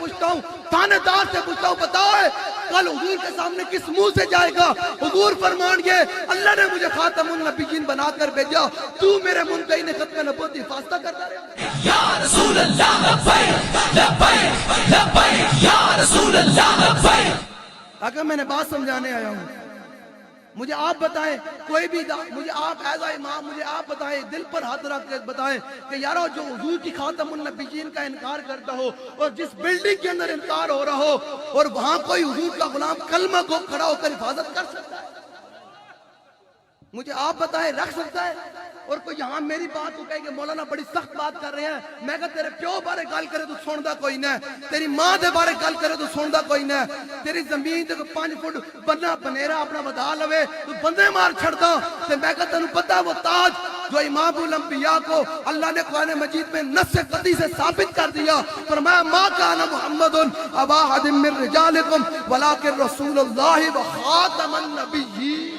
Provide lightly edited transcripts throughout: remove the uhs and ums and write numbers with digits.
پوچھتا ہوں, تھانے دار سے پوچھتا ہوں, بتاؤ کل حضور کے سامنے کس منہ سے جائے گا؟ حضور فرمان گے اللہ نے مجھے خاتم النبیین بنا کر بھیجا, تو میرے منتہی نے ختم نبوت کی فاصلہ کرتا رہا. یا رسول اللہ لبیک لبیک لبیک یا رسول اللہ لبیک. اگر میں نے بات سمجھانے آیا ہوں, مجھے آپ بتائیں, کوئی بھی مجھے آپ ایز اے امام مجھے آپ بتائیں, دل پر ہاتھ رکھ کے بتائیں کہ یارو جو حضور کی خاتم النبیین کا انکار کرتا ہو اور جس بلڈنگ کے اندر انکار ہو رہا ہو اور وہاں کوئی حضور کا غلام کلمہ کو کھڑا ہو کر حفاظت کر سکتا ہے؟ مجھے آپ بتائیں, رکھ سکتا ہے؟ اور کوئی یہاں میری بات کو کہے کہ مولانا بڑی سخت بات کر رہے ہیں, میں کہا تیرے پیو بارے گل کرے تو سندا کوئی نہ, تیری ماں دے بارے گل کرے تو سندا کوئی نہ, تیری زمین تے 5 فٹ بننا بنیرا اپنا ودا لوے تو بندے مار چھڑدا. تے میں کہا تینوں پتہ وہ تاج جو امام الانبیاء کو اللہ نے قرآن مجید میں نص قطعی سے ثابت کر دیا, فرمایا ما کان محمد ابا احد من رجالکم ولکن رسول اللہ وخاتم النبیین.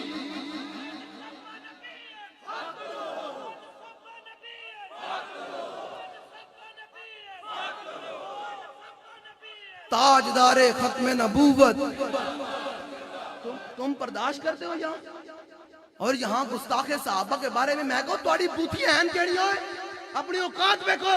تاجدار ختم نبوت. تم برداشت کرتے ہو یہاں, اور یہاں گستاخ صحابہ کے بارے میں کہو تھوڑی بوتھی این کیڑی ہوئے, اپنی اوقات دیکھو.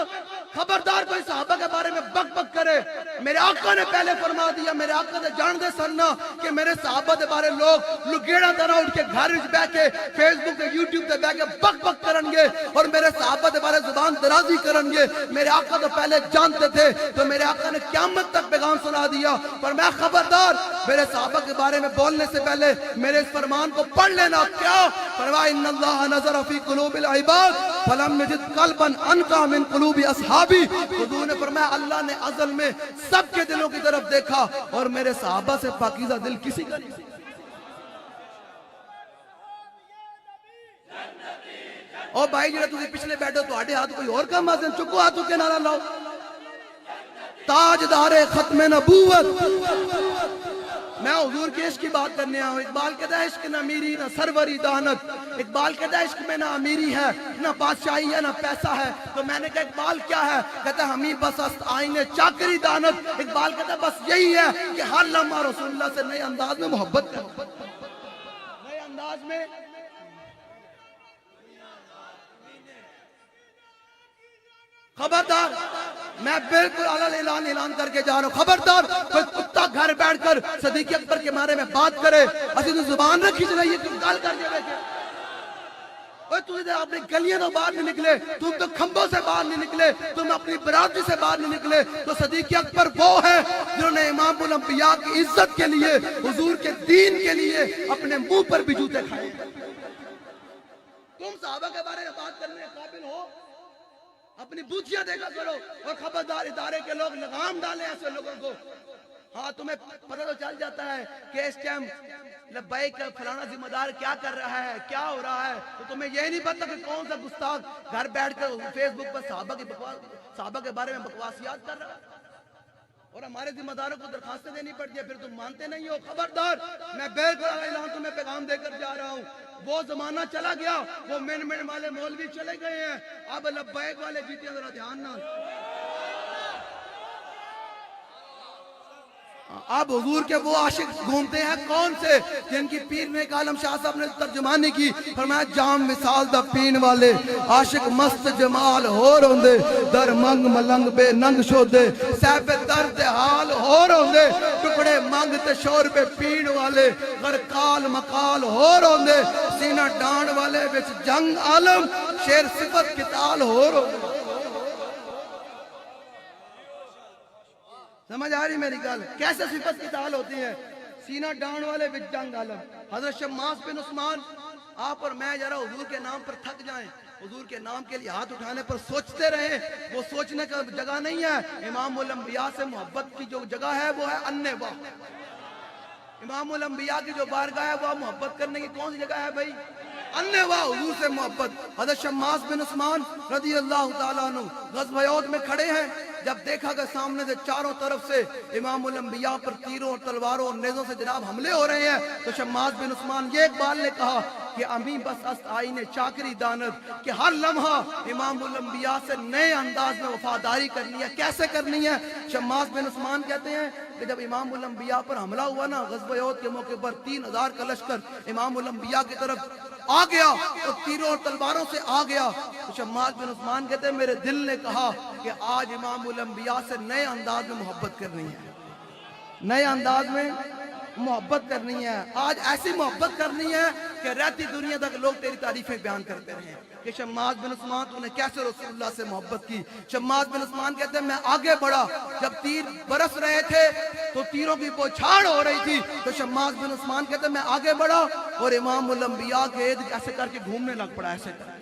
خبردار کوئی صحابہ کے بارے میں بک بک کرے. میرے آقا نے پہلے فرما دیا, میرے آقا نے جان دے سننا کہ میرے صحابہ کے بارے لوگ لگیڑا طرح اٹھ کے گھر وچ بیٹھ کے فیس بک تے یوٹیوب تے بیٹھ کے بک بک کرن گے اور میرے صحابہ کے بارے زبان درازی کرن گے. میرے آقا تو پہلے جانتے تھے, تو میرے آقا نے قیامت تک پیغام سنا دیا, پر میں خبردار میرے صحابہ کے بارے میں بولنے سے پہلے میرے اس فرمان کو پڑھ لینا. کیا فرمایا؟ ان اللہ نظر فی قلوب العباد فلم یجد قلبا انقى من قلوب اصحابی. حضور نے فرمایا اللہ نے ازل میں سب کے دلوں کی طرف دیکھا اور میرے صحابہ سے پاکیزہ دل کسی کا نہیں. او بھائی جڑا تسی پچھلے بیٹھو تواڈے ہاتھ کوئی اور کام آسن, چکو ہاتھ کے نعرہ لاؤ. تاجدار ختم نبوت. میں حضور کے عشق کی بات کرنے آؤں. اقبال کہتا ہے عشق نہ امیری نہ سروری دانت. اقبال کہتا ہے عشق میں نہ امیری ہے نہ بادشاہی ہے نہ پیسہ ہے. تو میں نے کہا اقبال کیا ہے؟ کہتا ہے ہمیں بس است آئینے چاکری دانت. اقبال کہتا ہے بس یہی ہے کہ ہر لمحہ رسول اللہ سے نئے انداز میں محبت کر, نئے انداز میں. خبردار, میں بالکل اعلان کر کے جا رہا ہوں, خبردار کوئی کتا گھر بیٹھ کر صدیق اکبر کے بارے میں بات کرے, اسی تو زبان رکھی چاہیے یہ تم گال کر کے بیٹھے. اوہ تجھے اپنی گلیاں تو باہر نہیں نکلے, تم تو کھمبوں سے باہر نہیں نکلے, تم اپنی برادری سے باہر نہیں نکلے. تو صدیق اکبر وہ ہے جنہوں نے امام الانبیاء کی عزت کے لیے, حضور کے دین کے لیے اپنے منہ پر بھی جوتے کھائے. تم صحابہ کے بارے میں بات کرنے قابل ہو؟ اپنی بوتھیاں دیکھا کرو. اور خبردار ادارے کے لوگ لگام ڈالیں ایسے لوگوں کو. ہاں تمہیں پتہ تو چل جاتا ہے کہ اس ٹائم لبیک فلانا ذمہ دار کیا کر رہا ہے, کیا ہو رہا ہے, تو تمہیں یہ نہیں پتہ کہ کون سا گستاخ گھر بیٹھ کر فیس بک پر صحابہ کے بارے میں بکواسیات کر رہا ہے. اور ہمارے ذمہ داروں کو درخواستیں دینی پڑتی ہے, پھر تم مانتے نہیں ہو. خبردار, میں بالکل اعلان تمہیں پیغام دے کر جا رہا ہوں. وہ زمانہ چلا گیا, وہ من والے مولوی چلے گئے ہیں, اب لبیک والے جیتے ہیں. ذرا دھیان نہ, اب حضور کے وہ عاشق گھومتے ہیں کون سے جن کی پیر میں ایک عالم شاہ صاحب نے ترجمانی کی. فرمایا جام مثال دا پین والے عاشق مست جمال ہو روندے, در منگ ملنگ بے ننگ شودے, سیب درد حال ہو روندے, ٹکڑے منگ تے شور پہ پین والے, غرقال مقال ہو روندے, سینہ ڈانڈ والے وچ جنگ عالم, شیر صفت کتال ہو روندے. سمجھ آ رہی میری گل؟ کیسے صفت کی تال ہوتی ہے؟ سینہ ڈان والے وچ جنگ عالم. حضرت شماس بن عثمان, آپ اور میں ذرا حضور کے نام پر تھک جائیں, حضور کے نام کے لیے ہاتھ اٹھانے پر سوچتے رہیں. وہ سوچنے کا جگہ نہیں ہے. امام الانبیاء سے محبت کی جو جگہ ہے وہ ہے النبا. امام الانبیاء کی جو بارگاہ ہے وہ محبت کرنے کی کون سی جگہ ہے بھائی؟ النبا, حضور سے محبت. حضرت شماس بن عثمان رضی اللہ تعالیٰ عنہ غزوہ احد میں کھڑے ہیں, جب دیکھا کہ سامنے سے چاروں طرف سے امام الانبیاء پر تیروں اور تلواروں اور نیزوں سے جناب حملے ہو رہے ہیں، تو شماس بن عثمان یہ اقبال نے کہا کہ امی بس است آئین چاکری داند، کہ ہر لمحہ امام الانبیاء سے نئے انداز میں وفاداری کرنی ہے۔ کیسے کرنی ہے؟ شماس بن عثمان کہتے ہیں کہ جب امام الانبیاء پر حملہ ہوا نا غزوہ احد کے موقع پر، 3000 کا لشکر امام الانبیاء کی طرف آ گیا اور تیروں اور تلواروں سے آ گیا، تو شماس بن عثمان کہتے ہیں میرے دل نے کہا کہ آج امام الانبیاء سے نئے انداز میں محبت کرنی ہے، نئے انداز میں محبت کرنی ہے، آج ایسی محبت کرنی ہے کہ رہتی دنیا تک لوگ تیری تعریفیں بیان کرتے رہے کہ شماس بن عثمان تو نے کیسے رسول اللہ سے محبت کی۔ شماس بن عثمان کہتے ہیں میں آگے بڑھا، جب تیر برس رہے تھے تو تیروں کی بوچھاڑ ہو رہی تھی، تو شماس بن عثمان کہتے ہیں میں آگے بڑھا اور امام الانبیاء کے ارد ایسے کر کے گھومنے لگ پڑا، ایسے کر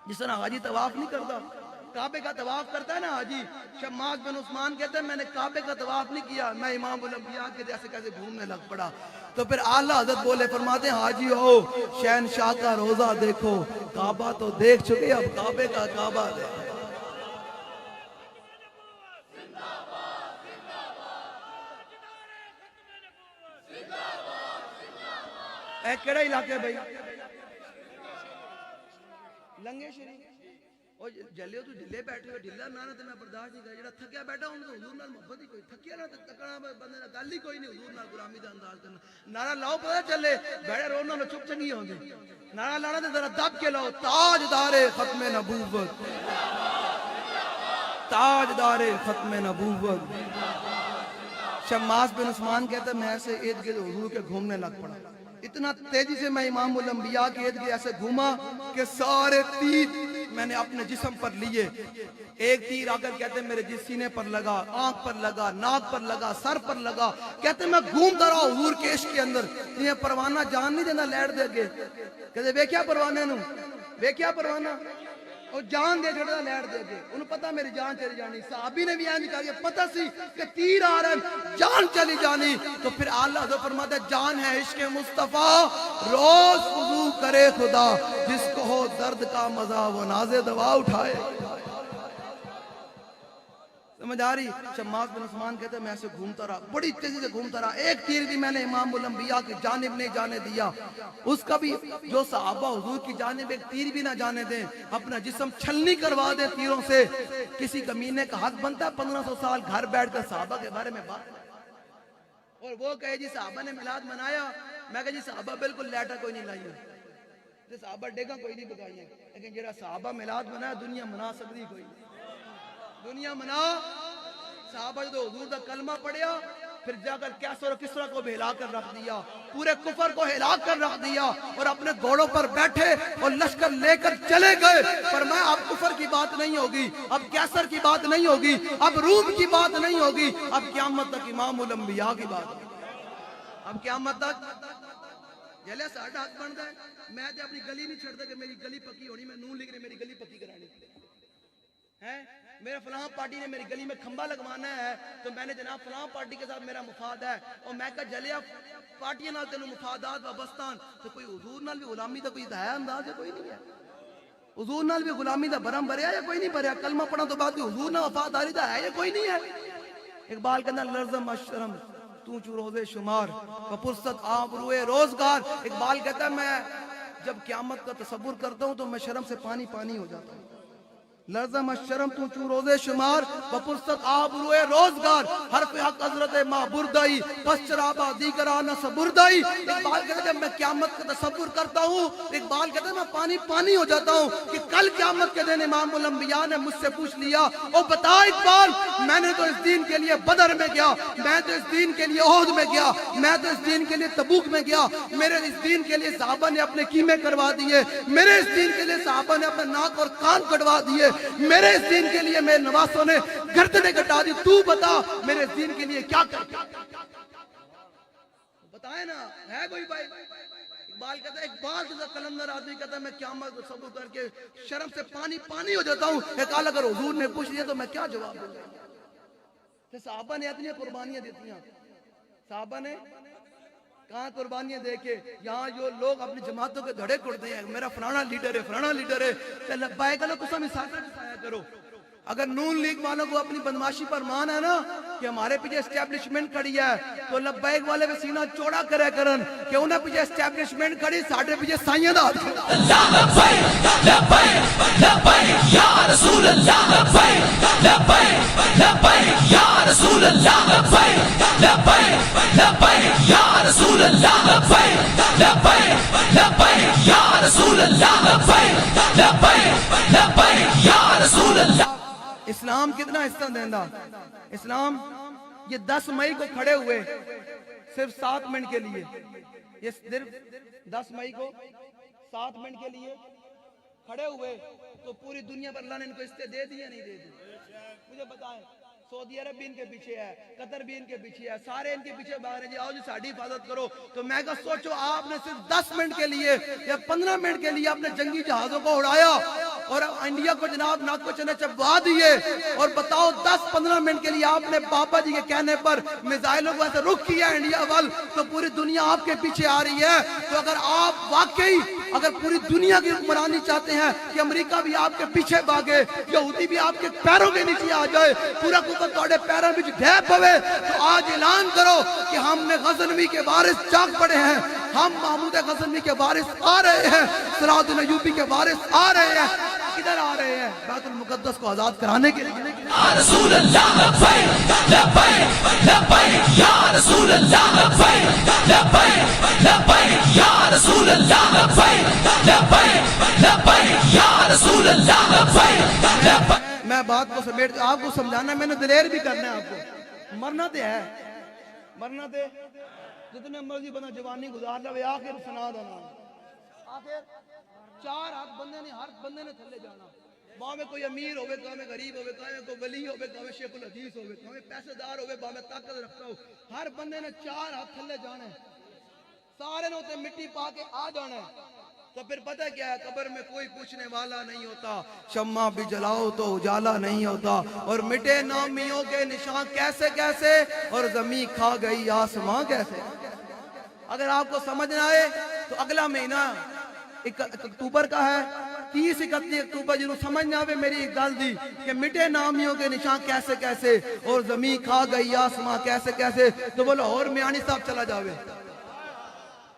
جس طرح حاجی طواف نہیں کرتا، کعبے کا طواف کرتا ہے نا حاجی، شماس بن عثمان کہتے ہیں میں نے کعبے کا طواف نہیں کیا، میں امام الانبیاء کے جیسے کیسے گھومنے لگ پڑا۔ تو پھر اعلیٰ حضرت بولے، فرماتے ہیں حاجی ہو شہنشاہ کا روزہ دیکھو، کعبہ تو دیکھ چکے اب کعبے کا کعبہ دیکھو۔ اے کیڑا علاقہ ہے بھائی؟ لنگے شریف او جلے تو ڈھلے بیٹھے ہو، ڈھلا نہ تے میں برداشت نہیں کر، جڑا تھکیا بیٹھا ہوں تو حضور نال محبت ہی کوئی، تھکیا نہ تے تکڑا بندے نال گل ہی کوئی نہیں، حضور نال غلامی دا انداز کرنا، نعرہ لاؤ پتہ چلے، بیٹھے رونا نہ چپ چنگی ہوندی، نعرہ لانا تے ذرا دب کے لاؤ، تاجدار ختم نبوت، تاجدار ختم نبوت۔ شماس بن عثمان کہتا ہے میں ایسے ارد گرد حضور کے گھومنے لگ پڑا، اتنا تیزی سے میں امام الانبیاء کے ارد گرد ایسے گھوما کہ سارے تیر میں نے اپنے جسم پر لیے، ایک تیر آ کر کہتے ہیں میرے جس سینے پر لگا، آنکھ پر لگا، ناک پر لگا، سر پر لگا، کہتے ہیں میں گھومتا رہا حضور کے عشق کے اندر، یہ پروانہ جان نہیں دینا لیٹ دے گے، کہتے ہیں ویکھیا پروانے نو، ویکھیا پروانہ، اور جان دے چھڑا لیٹ دے گے، انہوں پتہ میری جان چلی جانی، صحابی نے بھی آئیں کہا کہ پتہ سی کہ تیر آ رہا ہے جان چلی جانی، تو پھر اللہ حضرت فرماتا ہے جان ہے عشق مصطفیٰ، روز وضو کرے خدا، جس کو ہو درد کا مزہ وہ ناز دوا اٹھائے۔ سمجھ آ رہی؟ شماس بن عثمان کہتے ہیں میں ایسے گھومتا رہا، بڑی تیزی سے گھومتا رہا، ایک تیر بھی میں نے امام الانبیاء کی جانب نہیں جانے دیا، اس کا بھی جو صحابہ حضور کی جانب ایک تیر بھی نہ جانے دیں، اپنا جسم چھلنی کروا دیں تیروں سے، کسی کمینے کا حق بنتا ہے 1500 سال گھر بیٹھ کر صحابہ کے بارے میں بات، اور وہ کہے جی صحابہ نے میلاد منایا، میں کہا جی صحابہ بالکل لیٹا کوئی نہیں لائی ہے، صحابہ ڈیگا کوئی نہیں بگائی ہے، لیکن جڑا صحابہ میلاد منایا دنیا منا سکتی کوئی نہیں، دنیا منا۔ صحابہ جو حضور دا کلمہ پڑھیا، پھر جا کر کیسر اور کسرا کو بھی ہلا کر رکھ دیا، پورے کفر کو ہلا کر رکھ دیا، اور اپنے گھوڑوں پر بیٹھے اور لشکر لے کر چلے گئے، فرمایا اب کفر کی بات نہیں ہوگی، اب کیسر کی بات نہیں ہوگی، اب روم کی بات نہیں ہوگی، اب قیامت تک امام الانبیاء کی بات ہوگی، اب قیامت تک جلے ساڑھا حق بن گئے، میں تے اپنی گلی نہیں چھڑتا کہ میری گلی پکی ہونی، میں نون لکھ رہے میری گلی پکی کرانی ہے، میرا فلاں پارٹی نے میری گلی میں کھمبا لگوانا ہے تو میں نے جناب فلاں پارٹی کے ساتھ میرا مفاد ہے، اور میں کہا جلیا پارٹیاں نال تینوں مفادات وابستان، تو کوئی حضور نال بھی غلامی دا کوئی دہایا انداز ہے کوئی نہیں ہے، حضور نال بھی غلامی دا برم بھریا یا کوئی نہیں بھریا، کلمہ پڑھا تو بعد بھی حضور نال وفاداری دا ہے یا کوئی نہیں ہے۔ اقبال کہنا لرزم اشرم تو چو روزے شمار کپرست آب روئے روزگار، اقبال کہتا ہے میں جب قیامت کا تصور کرتا ہوں تو میں شرم سے پانی پانی ہو جاتا ہوں، لرزم الشرم تو چو روزے شمار بپرست آب روئے روزگار، حرف حق حضرت ماں بردائی پس چرابہ دیگرانہ سبردائی۔ اقبال کہتے ہیں جب میں قیامت کا تصور کرتا ہوں، اقبال کہتے ہیں میں پانی پانی ہو جاتا ہوں کہ کل قیامت کے دن امام الانبیاء نے مجھ سے پوچھ لیا او بتا اقبال میں نے تو اس دین کے لیے بدر میں گیا، میں تو اس دین کے لیے احد میں گیا، میں تو اس دین کے لیے تبوک میں گیا، میرے اس دین کے لیے صحابہ نے اپنے کیمے کروا دیے، میرے اس دین کے لیے صحابہ نے اپنے ناک اور کان کٹوا دیے، میرے اس دین کے لیے میرے نواسوں نے گردنیں کٹا دی، تو بتا میرے اس دین کے لیے کیا کر بتائے نا، ہے کوئی بھائی؟ اقبال کہتا ہے اقبال جیسا قلندر آدمی کہتا ہے میں قیامت کو صبر کر کے شرم سے پانی پانی ہو جاتا ہوں، اقبال اگر حضور نے پوچھ لیا تو میں کیا جواب دوں گا؟ صحابہ نے اتنی قربانیاں دیتی ہیں، صحابہ نے کہاں قربانیاں دے کے، یہاں جو لوگ اپنی جماعتوں کے دھڑے کڑتے ہیں میرا فلانا لیڈر ہے فلانا لیڈر ہے، لبائے گا تو سب مسافر جسایا کرو، اگر نون لیگ والوں کو اپنی بدماشی پر مان ہے نا کہ ہمارے پیچھے اسٹیبلشمنٹ کھڑی ہے تو لبیک والے بھی سینہ چوڑا کرے کرن کہ انہیں پیچھے اسٹیبلشمنٹ کھڑی ساڑھے پیچھے سائیں دا لبیک لبیک لبیک یا رسول اللہ لبیک لبیک لبیک یا رسول اللہ لبیک لبیک لبیک یا رسول اللہ لبیک لبیک لبیک یا رسول اللہ لبیک لبیک لبیک یا رسول اللہ. اسلام کتنا حصہ دیندہ اسلام یہ 10 مئی کو کھڑے ہوئے صرف 7 منٹ کے لیے یہ صرف 10 مئی کو 7 منٹ کے لیے کھڑے ہوئے تو پوری دنیا پر اللہ نے ان کو استے دے دی یا نہیں دے دی مجھے بتائیں سعودی عرب بھی ان کے پیچھے ہے قطر بھی ان کے پیچھے ہے سارے ان کے پیچھے باہر ہیں جی آؤ جی ساڑھی حفاظت کرو تو میں کہا سوچو آپ نے صرف 10 منٹ کے لیے یا 15 منٹ کے لیے اپنے جنگی جہازوں کو اڑایا اور انڈیا کو جناب ناک کو چنے چبوا دیے اور بتاؤ 10-15 منٹ کے لیے آپ نے بابا جی کے کہنے پر میزائلوں کو ایسے رخ کیا انڈیا وال تو پوری دنیا آپ کے پیچھے آ رہی ہے تو اگر آپ واقعی اگر پوری دنیا کی حکمرانی چاہتے ہیں کہ امریکہ بھی آپ کے پیچھے بھاگے یہودی بھی آپ کے پیروں کے نیچے آ جائے پورا توڑے پیروں میں ڈھیپ ہوئے تو آج اعلان کرو کہ ہم نے غزنوی کے وارث جاگ پڑے ہیں ہم محمود غزنوی کے وارث آ رہے ہیں صراط الایوبی کے وارث آ رہے ہیں کدھر آ رہے ہیں بیت المقدس کو آزاد کرانے کے لیے یا رسول اللہ لبیک لبیک لبیک یا رسول اللہ لبیک لبیک لبیک یا رسول اللہ لبیک لبیک لبیک یا رسول اللہ لبیک لبیک. میں بات کو سمیٹ آپ کو سمجھانا میں نے دلیر بھی کرنا ہے آپ کو مرنا دے ہے مرنا دے جتنے مرضی بنا جوانی گزار لے آخر سنا دینا آخر 4 ہاتھ بندے نے ہر بندے نے تھلے جانا وہاں میں کوئی امیر ہوئے کہاں میں غریب ہوئے کہاں میں کوئی ولی ہوئے کہاں میں شیخ الحدیث ہوئے کہاں میں پیسے دار ہوئے کہاں میں طاقت رکھتا ہوں ہر بندے نے 4 ہاتھ تھلے جانے سارے نے ہوتے مٹی پا کے آ جانا تو پھر پتہ کیا ہے قبر میں کوئی پوچھنے والا نہیں ہوتا شمع بھی جلاؤ تو اجالا نہیں ہوتا اور مٹے نامیوں کے نشان کیسے کیسے اور زمین کھا گئی آسمان کیسے اگر آپ کو سمجھنا ہے تو اگلا مہینہ 1 اکتوبر کا ہے 30-31 اکتوبر جنہوں سمجھنا ہے میری ایک گل دی کہ مٹے نامیوں کے نشان کیسے کیسے اور زمین کھا گئی آسمان کیسے کیسے تو بولو اور میانی صاحب چلا جاوے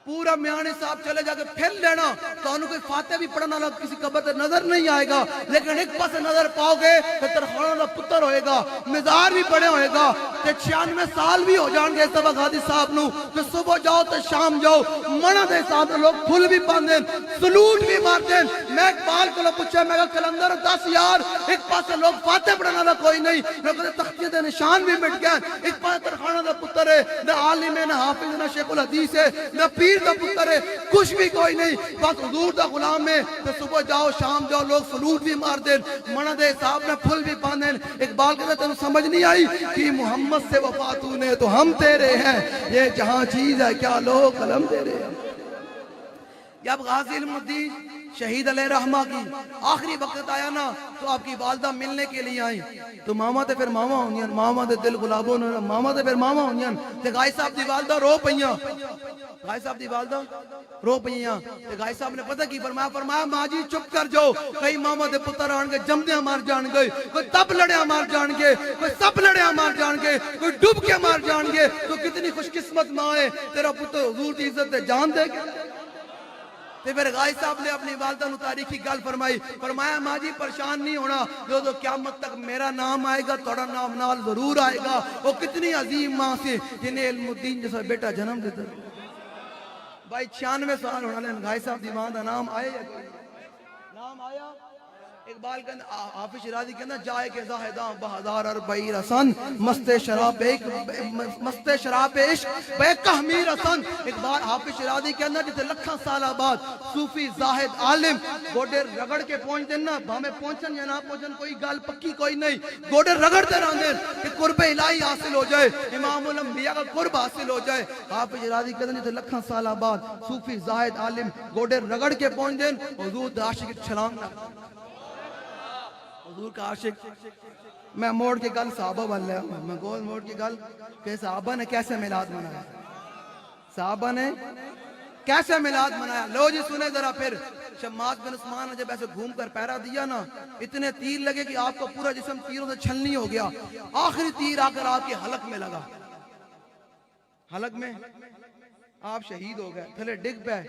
پورا میانے صاحب چلے جا کے پھر لینا تو انہوں کوئی فاتح بھی پڑھنا لگ کسی قبر تے نظر نہیں آئے گا لیکن ایک پاس نظر پاؤ گے تو ترخانہ دا پتر ہوئے گا مزار بھی بڑے ہوئے گا تے 96 سال بھی ہو جان گے سبا غادی صاحب نو تو صبح جاؤ تو شام جاؤ منہ دے صاحب لوگ پھول بھی باندھیں سلوٹ بھی مارتے میں اقبال کو لوگ پوچھے میں کہا کلندر 10 یار ایک پاس لوگ فاتح پڑھنا لگ کوئی نہیں میں کہتے تختیہ دے نشان بھی مٹ گئے ایک پاس ترخانہ دا پتر ہے نہ عالم ہے نہ حافظ نہ شیخ الحدیث ہے نہ پیر دا پتر ہے کچھ بھی کوئی نہیں بس حضور دا غلام ہے تو صبح جاؤ شام جاؤ لوگ سلوٹ بھی مار دیں منہ دے صاحب نے پھول بھی باندھیں اقبال کہتے تنہوں سمجھ نہیں آئی کہ محمد سے وفا تو نے تو ہم تیرے ہیں یہ جہاں چیز ہے کیا لوگ قلم تیرے ہیں جب غازی علم الدین شہید علیہ رحمہ کی آخری وقت آیا نا تو آپ کی والدہ ملنے کے لیے آئیں تو ماما تے پھر ماما ہونیاں ماما دے دل گلابوں نے ماما تے پھر ماما ہونیاں تے غائی صاحب دی والدہ رو پئیاں غائی صاحب دی والدہ رو پئیاں تے غائی صاحب نے پتہ کی فرمایا ماں جی چپ کر جاؤ کئی ماما دے پتر آن کے جمدیاں مار جان گئے کوئی تب لڑیاں مار جان گے کوئی سب لڑیاں مار جان گے کوئی ڈوب کے مار جان گے تو کتنی خوش قسمت ماں ہے تیرا پتر حضور دی عزت دے جان دے گا تے پھر غائی صاحب نے اپنی والدہ نو تاریخی گل فرمایا ماں جی پریشان نہیں ہونا جو قیامت تک میرا نام آئے گا توڑا نام نال ضرور آئے گا وہ کتنی عظیم ماں سے جنہیں علم الدین جیسا بیٹا جنم دیتا بھائی 96 سال ہونا لیں غائی صاحب دیوان دا نام آئے یا نام آیا اقبال کہنا حافظ شیرازی کہنا جائے کے زاہدان بہزار اربعی رسن مست شراب عشق بے کہمی رسن اقبال حافظ شیرازی کہنا جتے لکھاں سالہ بعد صوفی زاہد عالم گوڑے رگڑ کے پہنچ دینا ہمیں پہنچن یا نہ پہنچن کوئی گال پکی کوئی نہیں گوڑے رگڑ دے رہاں دیں کہ قرب الہی حاصل ہو جائے امام الانبیاء کا قرب حاصل ہو جائے حافظ شیرازی کہنا جتے لکھاں سالہ بعد صوفی زاہد عالم گوڑے رگڑ کے پہنچ دیں حضور عاشق چھلانگ نہ حضور کا عاشق میں موڑ کے گل صحابہ والے میں گول موڑ کے گل کہ صحابہ نے کیسے میلاد منایا صحابہ نے کیسے میلاد منایا لو جی سنے ذرا پھر شماس بن عثمان نے جب ایسے گھوم کر پہرا دیا نا، اتنے تیر لگے کہ آپ کا پورا جسم تیروں سے چھلنی ہو گیا. آخری تیر آ کر آپ کے حلق میں لگا، حلق میں آپ شہید ہو گئے، تھلے ڈگ پے.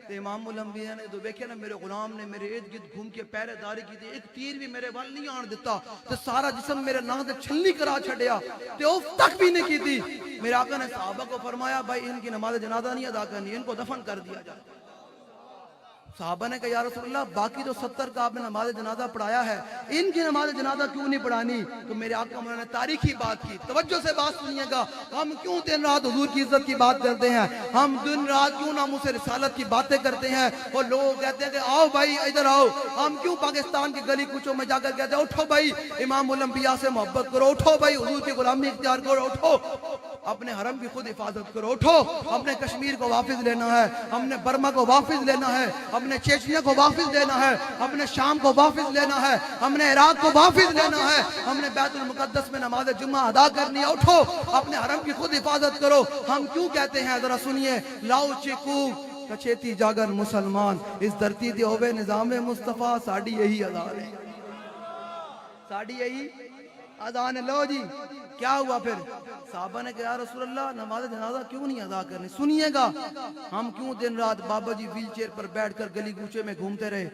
تو امام الانبیاء نے تو دیکھے نا میرے غلام نے میرے ارد گرد گھوم کے پہرے داری کی تھی، ایک تیر بھی میرے وال نہیں آن دیتا، تو سارا جسم میرے ناک سے چھلنی کرا چھڑیا، تو اف تک بھی نہیں کی تھی. میرے آقا نے صحابہ کو فرمایا بھائی ان کی نماز جنازہ نہیں ادا کرنی، ان کو دفن کر دیا جائے. صحابہ نے کہا یا رسول اللہ باقی تو 70 کا آپ نے نماز جنازہ پڑھایا ہے، ان کی نماز جنازہ کیوں نہیں پڑھانی؟ تو میرے آقا نے تاریخی بات کی. توجہ سے بات سنیے گا، ہم کیوں دن رات حضور کی عزت کی بات کرتے ہیں، ہم دن رات کیوں ناموس رسالت کی باتیں کرتے ہیں، اور لوگ کہتے ہیں کہ آؤ بھائی ادھر آؤ. ہم کیوں پاکستان کے گلی کوچوں میں جا کر کہتے ہیں اٹھو بھائی امام الانبیاء سے محبت کرو، اٹھو بھائی حضور کی غلامی اختیار کرو، اٹھو اپنے حرم کی خود حفاظت کرو، اٹھو ہم نے کشمیر کو واپس لینا ہے، ہم نے برما کو واپس لینا ہے، ہم نے چیچنیا کو واپس لینا ہے، ہم نے شام کو واپس لینا ہے، ہم نے عراق کو واپس لینا ہے، ہم نے بیت المقدس میں نماز جمعہ ادا کرنی ہے. اٹھو اپنے حرم کی خود حفاظت کرو. ہم کیوں کہتے ہیں ذرا سنیے، لاؤ چیکو کچھیتی جاگر مسلمان، اس دھرتی دے ہوئے نظام مصطفیٰ، ساڑی یہی اذان ہے، ساڑی یہی اذان ہے. لو جی کیا ہوا پھر؟ صحابہ نے کہا یا رسول اللہ نماز جنازہ کیوں نہیں ادا کرنی؟ سنیے گا، ہم کیوں دن رات بابا جی ویل چیئر پر بیٹھ کر گلی کوچے میں گھومتے رہے،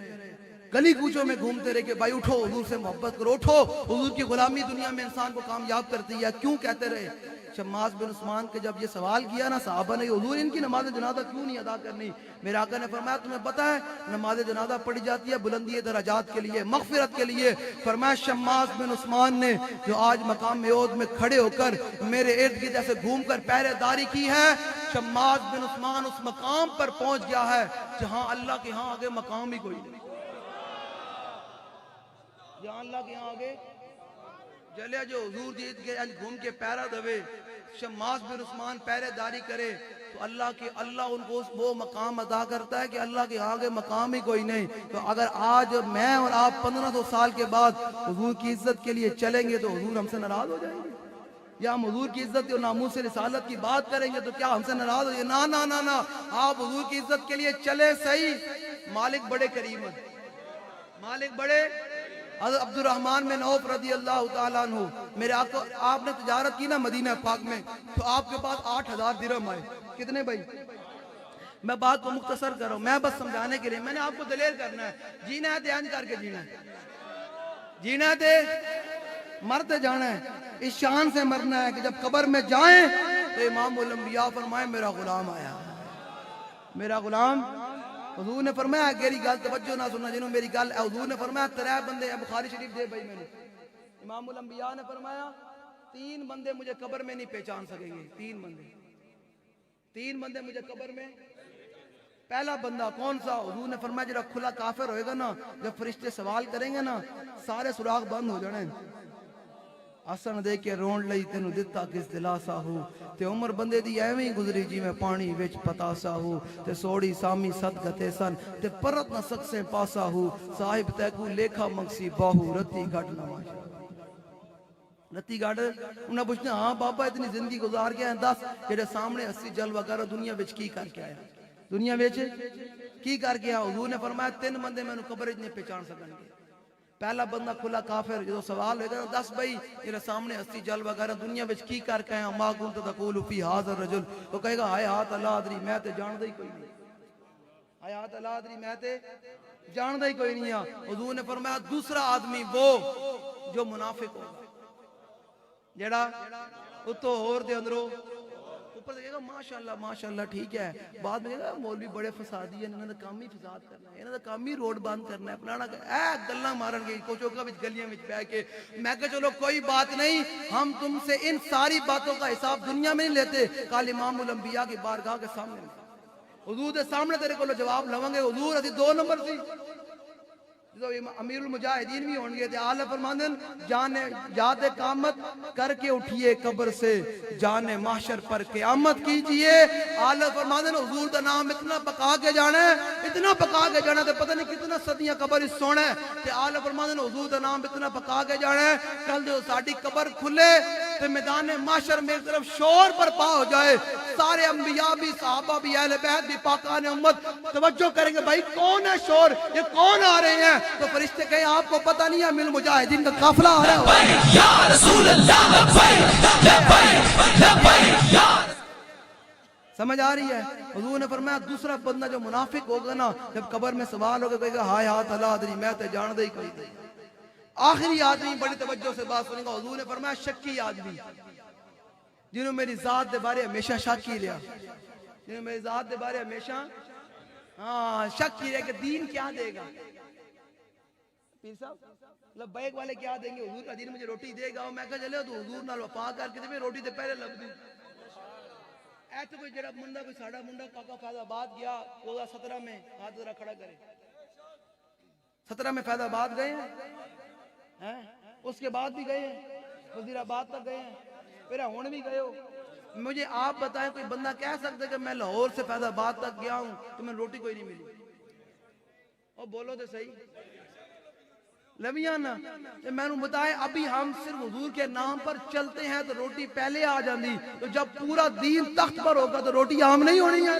گلی کوچوں میں گھومتے رہے کہ بھائی اٹھو حضور سے محبت کرو، اٹھو حضور کی غلامی دنیا میں انسان کو کامیاب کرتی ہے، کیوں کہتے رہے؟ شماس بن عثمان کے جب یہ سوال کیا نا صحابہ نے حضور ان کی نماز جنازہ کیوں نہیں ادا کرنی؟ میرے آقا نے فرمایا تمہیں پتا ہے نماز جنازہ پڑھی جاتی ہے بلندی درجات کے لیے، مغفرت کے لیے. فرمایا شماس بن عثمان نے جو آج مقام احد میں کھڑے ہو کر میرے ارد گرد ایسے گھوم کر پہرے داری کی ہے، شماس بن عثمان اس مقام پر پہنچ گیا ہے جہاں اللہ کے ہاں آگے مقام ہی کوئی نہیں، جہاں اللہ کے ہاں آگے جلے جو حضور جیت کے گھوم کے پیرا دوے شماس بن عثمان پہرے داری کرے تو اللہ ان کو وہ مقام عطا کرتا ہے کہ اللہ کے آگے مقام ہی کوئی نہیں. تو اگر آج میں اور آپ 1500 سال کے بعد حضور کی عزت کے لیے چلیں گے تو حضور ہم سے ناراض ہو جائیں گے، یا ہم حضور کی عزت اور ناموس رسالت کی بات کریں گے تو کیا ہم سے ناراض ہو جائیں گے؟ نا نا نا نا، آپ حضور کی عزت کے لیے چلے صحیح. مالک بڑے کریم ہیں، مالک بڑے. حضرت عبد الرحمن بن عوف رضی اللہ تعالیٰ عنہ، میرے آپ نے تجارت کی نا مدینہ پاک میں تو آپ کے پاس 8000 درہم آئے. کتنے بھائی؟ میں بات کو مختصر کر رہا ہوں، میں بس سمجھانے کے لیے، میں نے آپ کو دلیر کرنا ہے. جینا ہے دھیان کر کے جینا ہے، جینا ہے تے مرتے جانا ہے، اس شان سے مرنا ہے کہ جب قبر میں جائیں تو امام الانبیاء فرمائے میرا غلام آیا، میرا غلام. حضور نے فرمایا گیری گل توجہ نہ سننا جنہوں میری گل، حضور نے فرمایا 3 بندے ہیں، بخاری شریف دے بھائی میں نے. امام الانبیاء نے فرمایا 3 بندے مجھے قبر میں نہیں پہچان سکیں گے، 3 بندے مجھے قبر میں. پہلا بندہ کون سا؟ حضور نے فرمایا جب کھلا کافر ہوئے گا نا، جب فرشتے سوال کریں گے نا سارے سراغ بند ہو جانے، آسن دے کے رون لئی تینو دتا کس دلاسا ہو، تے عمر بندے دی ایویں گزری جی میں پانی وچ پتاسا ہو، تے سوڑی سامی صدقتے سن تے پرت نہ سکسیں پاسا ہو، صاحب تیکو لیکھا مکسی باہو رتی گھٹ نماشا. رتی گھٹ انہیں پوچھتے ہیں ہاں بابا اتنی زندگی گزار گیا ہے 10 جڑے سامنے 80 جلوہ کرو دنیا وچ کی کر کے آیا، دنیا وچ کی کر کے آیا؟ حضور نے فرمایا 3 بندے میں قبر وچ نہیں پہچان سکن گے. پہلا بندہ کھلا کافر، جو سوال ہوئے گا 10 بھائی جڑے سامنے 80 جلوہ کرو دنیا وچ کی کر کے آیا، ما کنت تقول فی ھذا الرجل، وہ کہے گا حیات لا ادری میں تے جاندا ہی کوئی نہیں، حیات لا ادری میں تے جاندا ہی کوئی نہیں. حضور نے فرمایا دوسرا آدمی وہ جو منافق ہوگا، جڑا اتو ہور دے اندروں اوپر کہے گا ماشاءاللہ ٹھیک ہے، بعد میں کہے گا مولوی بڑے فسادی ہیں، انہوں نے کام ہی فساد کرنا ہے، انہوں نے کام ہی روڈ بند کرنا ہے، پلانا گلاں مارن گئی کوچوکا وچ گلیاں وچ بیٹھ کے. میں کہ چلو کوئی بات نہیں، ہم تم سے ان ساری باتوں کا حساب دنیا میں نہیں لیتے، کل امام الانبیاء کی بارگاہ کے سامنے حضور دے سامنے تیرے کو جواب لواں گے. حضور اسی 2 نمبر سی جو امیر المجاہدین بھی ہونگے تھے، آلہ فرماندن یاد قیامت کر کے اٹھئے قبر سے، جان محشر پر قیامت کیجئے. آلہ فرماندن حضور دا نام اتنا پکا کے جانا ہے، اتنا پکا کے جانا ہے، پتہ نہیں کتنا صدیاں قبر اس سونا ہے. تے آلہ فرماندن حضور دا نام اتنا پکا کے جانا ہے، کل جو ساڑی قبر کھلے تے میدان محشر میری طرف شور پر پا ہو جائے، سارے انبیاء بھی, صحابہ بھی, اہل بیت بھی, پاکان امت توجہ کریں گے بھائی کون ہے شور, یہ کون آ رہے ہیں؟ تو فرشتے کہیں آپ کو پتہ نہیں ہے, من المجاہدین کا قافلہ آ رہا ہے. یا رسول اللہ لبیک لبیک لبیک یا سمجھ آ رہی ہے؟ حضور نے فرمایا دوسرا بندہ جو منافق ہوگا نا, جب قبر میں سوال ہوگا کہے گا ہائے ہاتھ اللہ ادری میں تے جان دے ہی کوئی نہیں. آخری آدمی بڑی توجہ سے بات سنیں گا. حضور نے فرمایا شکی آدمی جنہوں میری ذات دے بارے ہمیشہ شک کی رہا, جنہوں میری ذات دے بارے ہمیشہ شک کی رہا کہ دین کیا دے گا. پیر صاحب لبیک والے کیا دیں گے؟ حضور کا دین مجھے روٹی دے گا. میں کہا چلے تو حضور نال وفا کر کے میں روٹی تے پہلے لب دوں. ایسے کوئی جڑا منڈا, کوئی ساڑا منڈا کاکا فیض آباد گیا 2017 میں, ہاتھ ذرا کھڑا کرے. 17 میں فیض آباد گئے ہیں, اس کے بعد بھی گئے ہیں, وزیر آباد تک گئے ہیں, پھر ہون بھی گئے ہو. مجھے آپ بتائیں کوئی بندہ کہہ سکتا ہے کہ میں لاہور سے فیض آباد تک گیا ہوں تو میں روٹی کوئی نہیں ملی؟ اور بولو تو صحیح لبیانا. میں نے بتایا ابھی ہم صرف حضور کے نام پر چلتے ہیں تو روٹی پہلے آ جاندی, تو جب پورا دین تخت پر ہوگا تو روٹی عام نہیں ہونی ہے.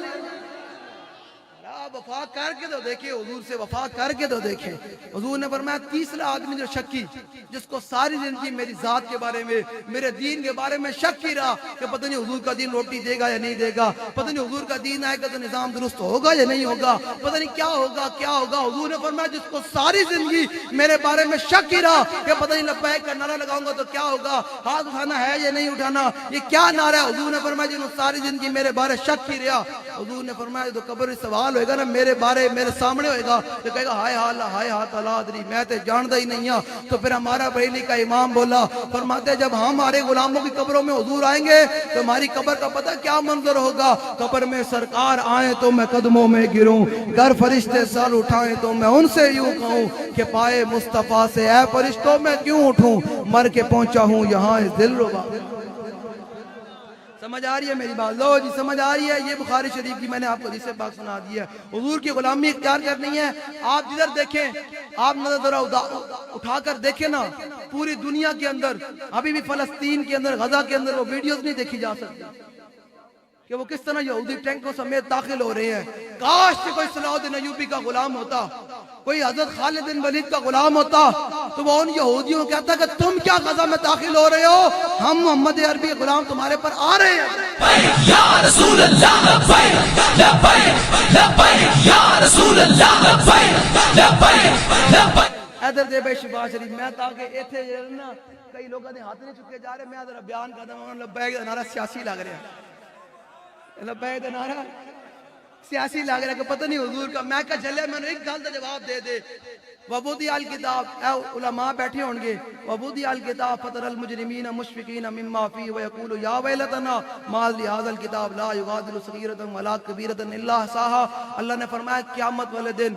وفا کر کے تو دیکھیں, حضور سے وفا کر کے تو دیکھیں. حضور نے فرمایا تیسرا آدمی جو شکی, جس کو ساری زندگی میری ذات کے بارے میں, میرے دین کے بارے میں شک کی رہا کہ پتہ نہیں حضور کا دین روٹی دے گا یا نہیں دے گا, پتہ نہیں حضور کا دین آئے گا تو نظام درست ہوگا یا نہیں ہوگا, پتہ نہیں کیا ہوگا کیا ہوگا. حضور نے فرمایا جس کو ساری زندگی میرے بارے میں شک کی رہا کہ پتہ نہیں لبیک کا نعرہ لگاؤں گا تو کیا ہوگا, ہاتھ اٹھانا ہے یا نہیں اٹھانا, یہ کیا نعرہ ہے. حضور نے فرمایا جنہوں ساری زندگی میرے بارے شک کی رہا, حضور نے فرمایا تو قبر میں سوال ہوئے گا نا میرے بارے میرے سامنے ہوئے گا تو کہے گا ہائے ہاتھ اللہ ادری میں تے جاندہ ہی نہیں ہوں. تو پھر ہمارا بریلی کا امام بولا, فرماتے جب ہمارے غلاموں کی قبروں میں حضور آئیں گے تو ہماری قبر کا پتہ کیا منظر ہوگا. قبر میں سرکار آئیں تو میں قدموں میں گروں, گر فرشتے سر اٹھائیں تو میں ان سے یوں کہوں کہ پائے مصطفیٰ سے اے فرشتوں میں کیوں اٹھوں, مر کے پہنچا ہوں یہاں اس دل ربا. سمجھ آ رہی ہے میری بات؟ لو جی سمجھ آ رہی ہے. یہ بخاری شریف کی میں نے آپ کو حدیث پاک سنا دی ہے. حضور کی غلامی اختیار کرنی ہے. آپ جدھر دیکھیں, آپ نظر ذرا اٹھا کر دیکھیں نا, پوری دنیا کے اندر ابھی بھی فلسطین کے اندر, غزہ کے اندر وہ ویڈیوز نہیں دیکھی جا سکتی کہ وہ کس طرح یہودی ٹینکوں سمیت داخل ہو رہے ہیں. کاش کہ کوئی صلاح الدین ایوبی کا غلام ہوتا, کوئی حضرت خالد بن ولید کا غلام ہوتا تو وہ ان یہودیوں کو کہتا کہ تم کیا غزہ میں داخل ہو رہے ہو, ہم محمد عربی غلام تمہارے پر آ رہے ہیں. یا رسول اللہ لبیک لبیک لبیک یا رسول اللہ لبیک لبیک لبیک. ادھر دے بھائی شفا شریف, میں تاکہ ایتھے نا کئی لوگوں نے ہاتھ نہیں چکے جا رہے, میں ذرا بیان کرتا ہوں. لبیک دا نعرہ سیاسی لگ رہا ہے, لبیک دا نعرہ سیاسی لگ رہا ہے کہ پتہ نہیں حضور کا. میں کہا چلے میں نے ایک گل کا جواب دے دے. وبودی الکتاب, اے علماء بیٹھے ہوں گے, وبودی الکتاب فتر المجرمین مشفقین مما فیہ ویقولوا یا ویلتنا ما لہذا الکتاب لا یغادر صغیرۃ ولا کبیرۃ الا احصاها. اللہ نے فرمایا قیامت والے دن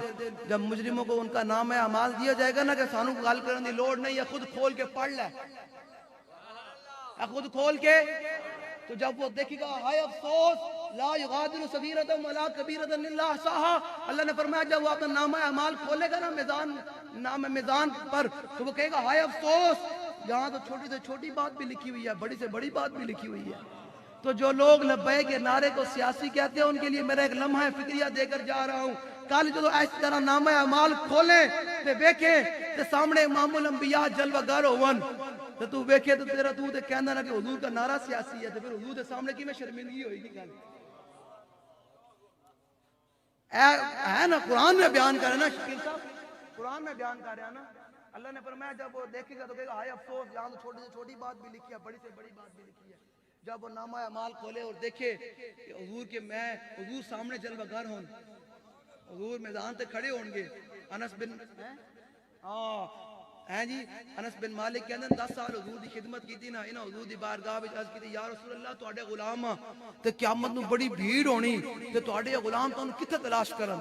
جب مجرموں کو ان کا نام اعمال دیا جائے گا نا کہ سانو گل کرنے دی لوڑ نہیں ہے, خود کھول کے پڑھ لے, خود کھول کے. تو جب وہ دیکھے گا ہائے افسوس لا یغادر صغیرۃ ولا کبیرۃ الا احصاها, اللہ نے فرمایا جب وہ اپنا نامہ اعمال کھولے گا نا میزان, نام میزان پر, تو وہ کہے گا ہائے افسوس یہاں تو چھوٹی سے چھوٹی بات بھی لکھی ہوئی ہے, بڑی سے بڑی بات بھی لکھی ہوئی ہے. تو جو لوگ لبیک کے نعرے کو سیاسی کہتے ہیں ان کے لیے میرا ایک لمحہ فکریہ دے کر جا رہا ہوں. کل جو اس طرح نامہ اعمال کھولیں تے دیکھیں تے سامنے امام الانبیاء جلوہ گر ہون تو تو دیکھے تو تیرا تو تے کہنا نا کہ حضور کا نعرہ سیاسی ہے, تو پھر حضور کے سامنے کی میں شرمندگی ہوئی گی. گل ہے نا, قرآن میں بیان کر رہے نا شکیل صاحب, قرآن میں بیان کر رہے ہیں نا. اللہ نے فرمایا جب وہ دیکھے گا تو کہے گا ہائے افسوس یہاں تو چھوٹی سے چھوٹی بات بھی لکھی ہے, بڑی سے بڑی بات بھی لکھی ہے. جب وہ نامہ اعمال کھولے اور دیکھے کہ حضور کے میں حضور سامنے جلوہ گر ہوں, حضور میدان تے کھڑے ہوں گے. انس بن جی انس بن مالک کہندے 10 سال حضور دی خدمت کیتی نا, انہاں حضور دی بارگاہ وچ عرض کیتی یا رسول اللہ تواڈے غلام ہاں تے قیامت نوں بڑی بھیڑ ہونی تے تواڈے غلام تانوں کتھے تلاش کرن,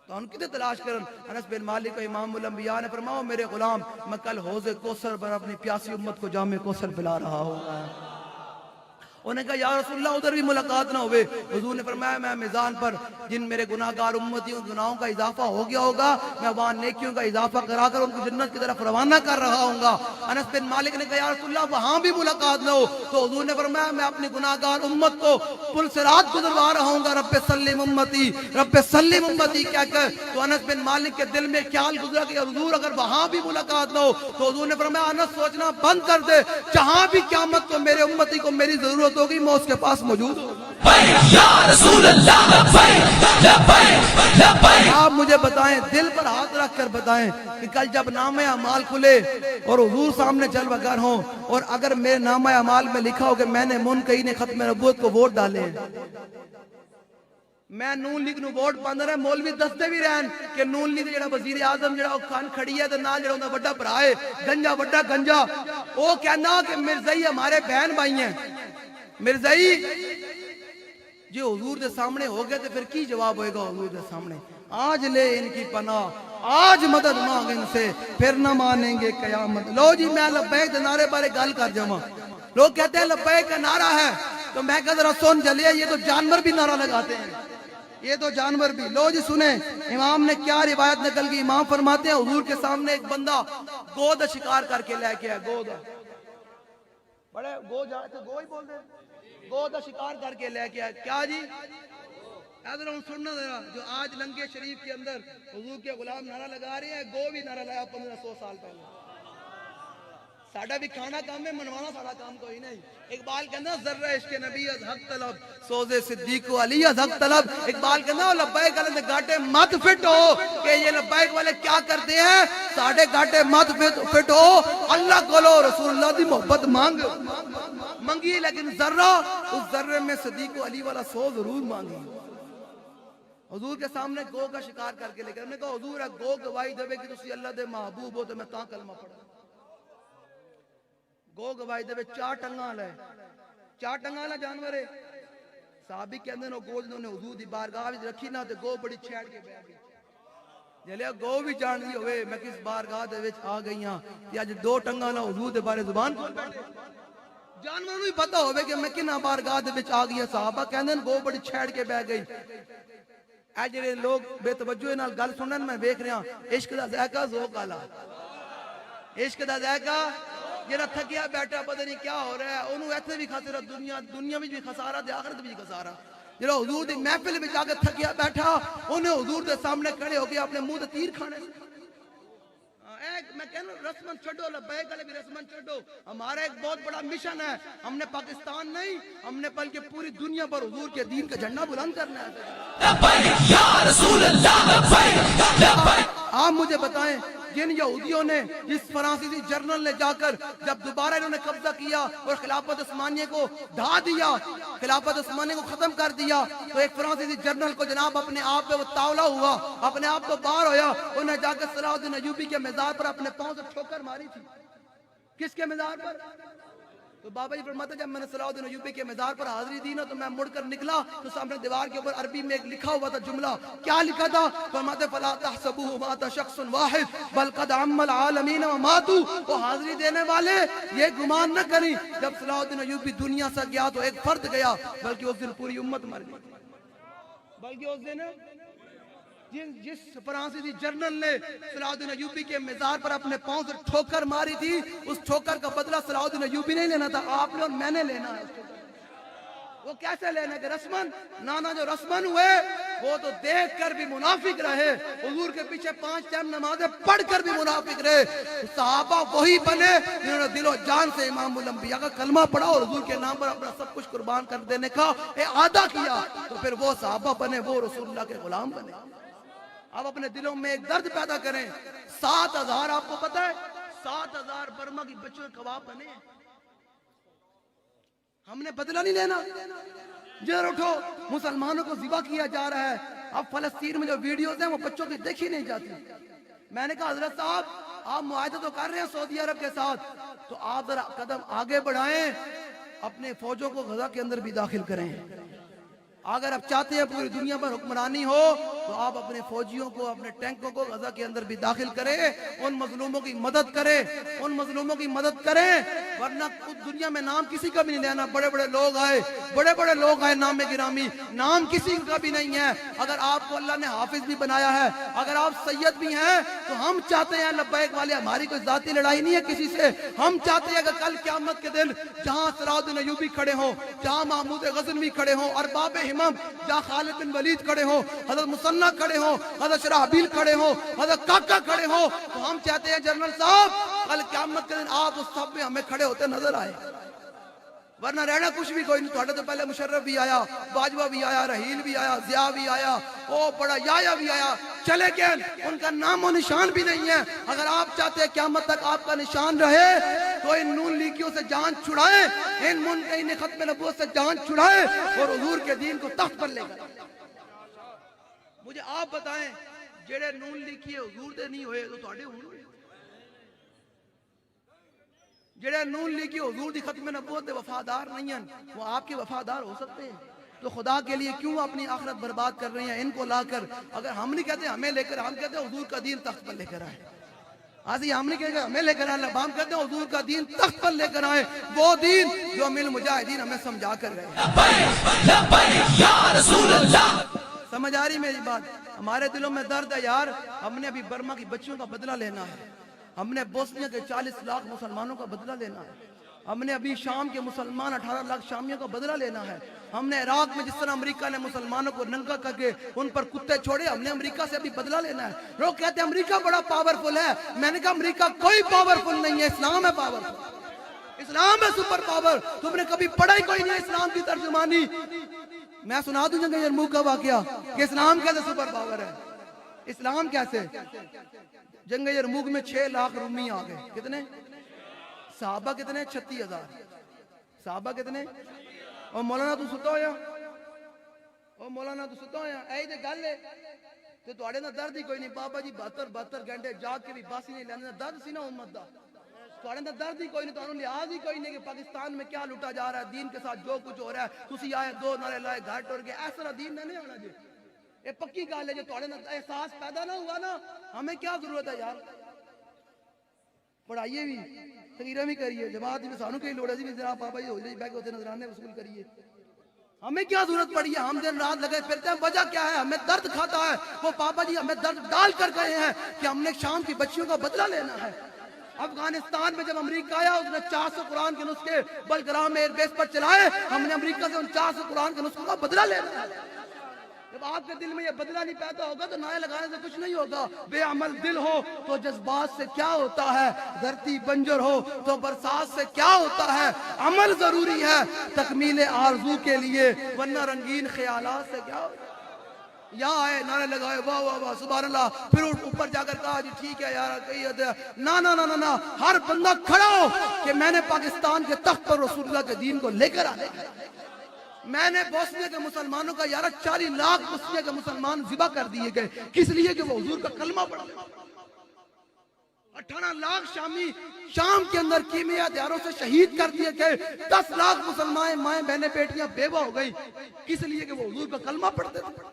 تانوں کتھے تلاش کرن. انس بن مالک کو امام الانبیاء نے فرمایا میرے غلام میں کل حوض کوثر پر اپنی پیاسی امت کو جام کوثر پلا رہا ہوں. انہوں نے کہا یا رسول اللہ ادھر بھی ملاقات نہ ہوئے. حضور نے فرمایا میں میزان پر جن میرے گناہگار امتیوں گناہوں کا اضافہ ہو گیا ہوگا میں وہاں نیکیوں کا اضافہ کرا کر ان کو جنت کی طرف روانہ کر رہا ہوں گا. انس بن مالک نے کہا یا رسول اللہ وہاں بھی ملاقات نہ ہو. تو حضور نے فرمایا میں اپنی گناہگار امت کو پل صراط گزروا رہا ہوں گا رب سلم امتی رب سلم امتی کہہ کر. تو انس بن مالک کے دل میں خیال گزرا کہ حضور اگر وہاں بھی ملاقات نہ ہو تو حضور نے فرمایا انس سوچنا بند کر دے, جہاں بھی قیامت کو میرے امتی کو میری ضرورت ہوگی میں اس کے پاس موجود ہوں. یا رسول اللہ لبیک لبیک لبیک. آپ مجھے بتائیں, دل پر ہاتھ رکھ کر بتائیں کہ کل جب نامہ اعمال کھلے اور حضور سامنے جلوہ گر ہوں اور اگر میرے نامہ اعمال میں لکھا ہو کہ میں نے منکرین ختم نبوت کو ووٹ ڈالے ہیں, میں نون لیگ نو ووٹ پاندہ رہے, مولوی دستے بھی رہن کہ نون لیگ جڑا وزیر اعظم جڑا کھان کھڑی ہے تو نال جڑا انہا بڑا برائے گنجا بڑا گنجا, وہ کہنا کہ مرزائی ہمارے بہن بھائی ہیں. مرزائی جو حضور دے سامنے ہو گئے تو پھر کی جواب ہوئے گا حضور دے سامنے؟ آج لے ان کی پناہ, آج مدد مانگ ان سے, پھر نہ مانیں گے قیامت. لو جی میں لبیک دے نعرے بارے گل کر جاواں. لوگ کہتے ہیں لبیک کا نعرہ ہے تو میں کہہ ذرا سن جلے, یہ تو جانور بھی نعرہ لگاتے ہیں, یہ تو جانور بھی. لو جی سنیں امام نے کیا روایت نقل کی. امام فرماتے ہیں حضور کے سامنے ایک بندہ گود شکار کر کے لے کے آیا. گود بڑے گو جا تو گو ہی بول دے, گو دا شکار کر کے لے کے آئے. کیا جی ادھر ہوں سننا ذرا, جو آج لنگے شریف کے اندر حضور کے غلام نعرہ لگا رہے ہیں, گو بھی نعرہ لگا 1500 سال پہلے. ساڑھا بھی کھانا کام ہے, منوانا ساڑھا کام کوئی نہیں. اقبال کہنا ذرہ عشق نبی از حق طلب سوز صدیق و علی از حق طلب. اقبال کہنا لبیک والے دے گاٹے مت فٹ ہو کہ یہ لبیک والے کیا کرتے ہیں, ساڑھے گاٹے مت فٹ ہو, اللہ کو لو رسول اللہ دی محبت مانگ منگی, لیکن ذرہ اس ذرے میں صدیق و علی والا سو ضرور مانگی. حضور کے سامنے گو کا شکار کر کے لے کر, انہوں نے کہا حضور گو گواہی دے کہ تسی اللہ دے محبوب ہو تو میں تاں کلمہ پڑھا. گو گواہی دے 4 ٹنگاں لے, 4 ٹنگاں لے جانور ہے. صحابی کہندے نے گو جنہوں نے حضور دی بارگاہ وچ رکھی نہ تے گو بڑی چھیڑ کے بیٹھ گئی. جلے گو بھی جان دی ہوئے میں کس بارگاہ دے وچ آ گئی ہاں تے اج 2 ٹنگاں نہ حضور دے بارے زبان کھول بیٹھے. جانور نوں ہی پتہ ہوے کہ میں کنا بارگاہ دے وچ آ گئی. صحابہ کہندے نے گو بڑی چھیڑ کے بیٹھ گئی. اے جڑے لوگ بے توجہ نال گل سنن میں ویکھ رہا, عشق دا ذائقہ ذوق والا, عشق دا ذائقہ جڑا تھکیا بیٹھا پتہ نہیں کیا ہو رہا ہے, انہوں ایتھے بھی خسارہ, دنیا وچ بھی خسارہ تے آخرت وچ بھی خسارہ. جڑا حضور دی محفل وچ آ کے تھکیا بیٹھا, انہیں حضور دے سامنے کھڑے ہو کے اپنے منہ تے تیر کھانے. میں کہنا رسمن چھڑو, لبیک والے بھی رسمن چھڑو. ہمارا ایک بہت بڑا مشن ہے, ہم نے پاکستان نہیں, ہم نے بلکہ پوری دنیا پر حضور کے دین کا جھنڈا بلند کرنا ہے. لبیک یا رسول اللہ لبیک لبیک. آپ مجھے بتائیں جن یہودیوں نے, جس فرانسیسی جرنل نے جا کر جب دوبارہ انہوں نے قبضہ کیا اور خلافت عثمانیہ کو ڈھا دیا, خلافت عثمانیہ کو ختم کر دیا, تو ایک فرانسیسی جرنل کو جناب اپنے آپ پہ وہ تاولا ہوا, اپنے آپ کو باہر ہویا. انہیں جا کر صلاح الدین ایوبی کے مزار پر اپنے پاؤں سے ٹھوکر ماری تھی. کس کے مزار پر؟ تو بابا جی فرماتے جب میں نے صلاح الدین ایوبی کے مزار پر حاضری دی نا تو میں مڑ کر نکلا تو سامنے دیوار کے اوپر عربی میں ایک لکھا ہوا تھا جملہ. کیا لکھا تھا؟ فرماتے فلا تحسبوه مات شخص واحد بل قد عم العالمین وماتوا. وہ حاضری دینے والے یہ گمان نہ کریں جب صلاح الدین ایوبی دنیا سے گیا تو ایک فرد گیا, بلکہ اس دن پوری امت مر گئی. بلکہ اس دن جس فرانسیسی جرنل نے صلاح الدین ایوبی کے مزار پر اپنے پاؤں سے ٹھوکر ماری تھی, اس ٹھوکر کا بدلہ صلاح الدین ایوبی نہیں لینا تھا, آپ نے اور میں نے لینا ہے. وہ کیسے لینا کہ رسمن نانا جو رسمن ہوئے وہ تو دیکھ کر بھی منافق رہے, حضور کے پیچھے 5 ٹائم نمازیں پڑھ کر بھی منافق رہے. صحابہ وہی بنے جنہوں نے دل و جان سے امام الانبیاء کا کلمہ پڑھا اور حضور کے نام پر اپنا سب کچھ قربان کر دینے کا اعادہ کیا, تو پھر وہ صحابہ بنے, وہ رسول اللہ کے غلام بنے. آپ اپنے دلوں میں ایک درد پیدا کریں. 7000 آپ کو پتہ ہے 7000 برما کی بچوں کے کباب بنے ہیں. ہم نے بدلہ نہیں لینا. جر اٹھو, مسلمانوں کو ذبح کیا جا رہا ہے. اب فلسطین میں جو ویڈیوز ہیں وہ بچوں کی دیکھی نہیں جاتی. میں نے کہا حضرت صاحب آپ معاہدہ تو کر رہے ہیں سعودی عرب کے ساتھ, تو آپ ذرا قدم آگے بڑھائیں, اپنے فوجوں کو غزہ کے اندر بھی داخل کریں. اگر آپ چاہتے ہیں پوری دنیا پر حکمرانی ہو تو آپ اپنے فوجیوں کو اپنے ٹینکوں کو غزہ کے اندر بھی داخل کریں ان مظلوموں کی مدد کریں ان مظلوموں کی مدد کریں ورنہ دنیا میں نام کسی کا بھی نہیں لینا بڑے بڑے لوگ آئے نام گرامی نام کسی کا بھی نہیں ہے اگر آپ کو اللہ نے حافظ بھی بنایا ہے اگر آپ سید بھی ہیں تو ہم چاہتے ہیں لبیک والے ہماری کوئی ذاتی لڑائی نہیں ہے کسی سے ہم چاہتے ہیں کہ کل قیامت کے دن جہاں سراج ایوبی کھڑے ہوں جہاں محمود غزنوی کھڑے ہوں ارباب ہمم جہاں خالد بن ولید کھڑے ہوں حضرت مصنع کھڑے ہوں حضرت شرحبیل کھڑے ہوں حضرت کاکا کھڑے ہوں تو ہم چاہتے ہیں جنرل صاحب کل قیامت کے دن آپ اس صف میں ہمیں کھڑے ہوتے نظر آئے ورنہ رہنا کچھ بھی کوئی نہیں تھوڑے تو پہلے مشرف بھی آیا باجوہ بھی آیا رحیل بھی آیا ضیاء بھی آیا او بڑا یا بھی آیا چلے گئے ان کا نام و نشان بھی نہیں ہے اگر آپ چاہتے ہیں قیامت تک آپ کا نشان رہے تو ان نون لیگیوں سے جان چھڑائیں ان منکرین ختم نبوت سے جان چھڑائیں اور حضور کے دین کو تخت پر لے کر مجھے آپ بتائیں جڑے نون لیگی حضور دے نہیں ہوئے تو تھوڑے ہوں جڑے نون لیگی حضور دی ختم نبوت دے وفادار نہیں ہیں وہ آپ کے وفادار ہو سکتے ہیں تو خدا کے لیے کیوں اپنی آخرت برباد کر رہے ہیں ان کو لا کر اگر ہم نہیں کہتے ہمیں لے کر ہم کہتے ہیں حضور کا دین تخت پر لے کر آئے آج ہم نہیں کہتے ہمیں لے کر آئے ہم کہتے ہیں حضور کا دین تخت پر لے کر آئے وہ دین جو امیر المجاہدین ہمیں سمجھا کر گئے سمجھ آ رہی میری بات ہمارے دلوں میں درد ہے یار ہم نے ابھی برما کی بچیوں کا بدلہ لینا ہے ہم نے بوسنیا کے 40 لاکھ مسلمانوں کا بدلہ لینا ہے ہم نے ابھی شام کے مسلمان 18 لاکھ شامیوں کا بدلہ لینا ہے ہم نے عراق میں جس طرح امریکہ نے مسلمانوں کو ننگا کر کے ان پر کتے چھوڑے ہم نے امریکہ سے ابھی بدلہ لینا ہے لوگ کہتے ہیں امریکہ بڑا پاورفل ہے میں نے کہا امریکہ کوئی پاورفل نہیں ہے اسلام ہے پاورفل اسلام ہے سپر پاور تم نے کبھی پڑھا ہی کوئی نہیں اسلام کی ترجمانی میں سنا دوں جنگ یرموک کا واقعہ کہ اسلام کیسے سپر پاور ہے اسلام کیسے جنگ یرموک میں 6 لاکھ رومی آ گئے کتنے صحابہ کتنے 36,000 صحابہ کتنے اور مولانا تو ستا ہویا اور مولانا تو ستا ہویا اے دے گل ہے تے تواڈے نال درد ہی کوئی نہیں بابا جی 72 گھنٹے جاگ کے بھی باسی نہیں لینے درد سی نا امت دا تواڈے نال درد ہی کوئی نہیں تانوں لحاظ ہی کوئی نہیں کہ پاکستان میں کیا لوٹا جا رہا ہے دین کے ساتھ جو کچھ ہو رہا ہے تسی آئے 2 نعرے لائے گھر ٹر گئے اس طرح دین نہیں آنا جی یہ پکی گل ہے جو تواڈے نال احساس پیدا نہ ہوا نا ہمیں کیا ضرورت ہے یار پڑھائیے بھی تقریریں بھی کریے جماعت میں سانوں کی لوڑ ہے جی ذرا پاپا جی ہو جائے بیٹھ ہوتے نظرانے وصول کریے ہمیں کیا ضرورت پڑی ہے ہم دن رات لگے پھرتے ہیں وجہ کیا ہے ہمیں درد کھاتا ہے وہ پاپا جی ہمیں درد ڈال کر گئے ہیں کہ ہم نے شام کی بچیوں کا بدلہ لینا ہے افغانستان میں جب امریکہ آیا اس نے 400 قرآن کے نسخے بلگرام ایئر بیس پر چلائے ہم نے امریکہ سے ان 400 قرآن کے نسخوں کا بدلہ لینا ہے جب آپ کے دل میں یہ بدلہ نہیں پیدا ہوگا تو نعرے لگانے سے کچھ نہیں ہوگا بے عمل دل ہو تو جذبات سے کیا ہوتا ہے دھرتی بنجر ہو تو برسات سے کیا ہوتا ہے عمل ضروری ہے تکمیل آرزو کے لیے ورنہ رنگین خیالات سے کیا ہوتا ہے یہاں آئے نعرے لگائے واہ واہ واہ سبحان اللہ پھر اوپر جا کر کہا جی ٹھیک ہے یار نا ہر بندہ کھڑا ہو کہ میں نے پاکستان کے تخت پر رسول اللہ کے دین کو لے کر آنے میں نے بوسنیا کے مسلمانوں کا 40 لاکھ بوسنیا کے مسلمان ذبح کر دیے گئے کس لیے کہ وہ حضور کا کلمہ پڑھا 18 لاکھ شامی شام کے اندر کیمیا ہتھیاروں سے شہید کر دیے گئے 10 لاکھ مسلمان مائیں بہنیں بیٹیاں بیوہ ہو گئی کس لیے کہ وہ حضور کا کلمہ پڑھتے تھے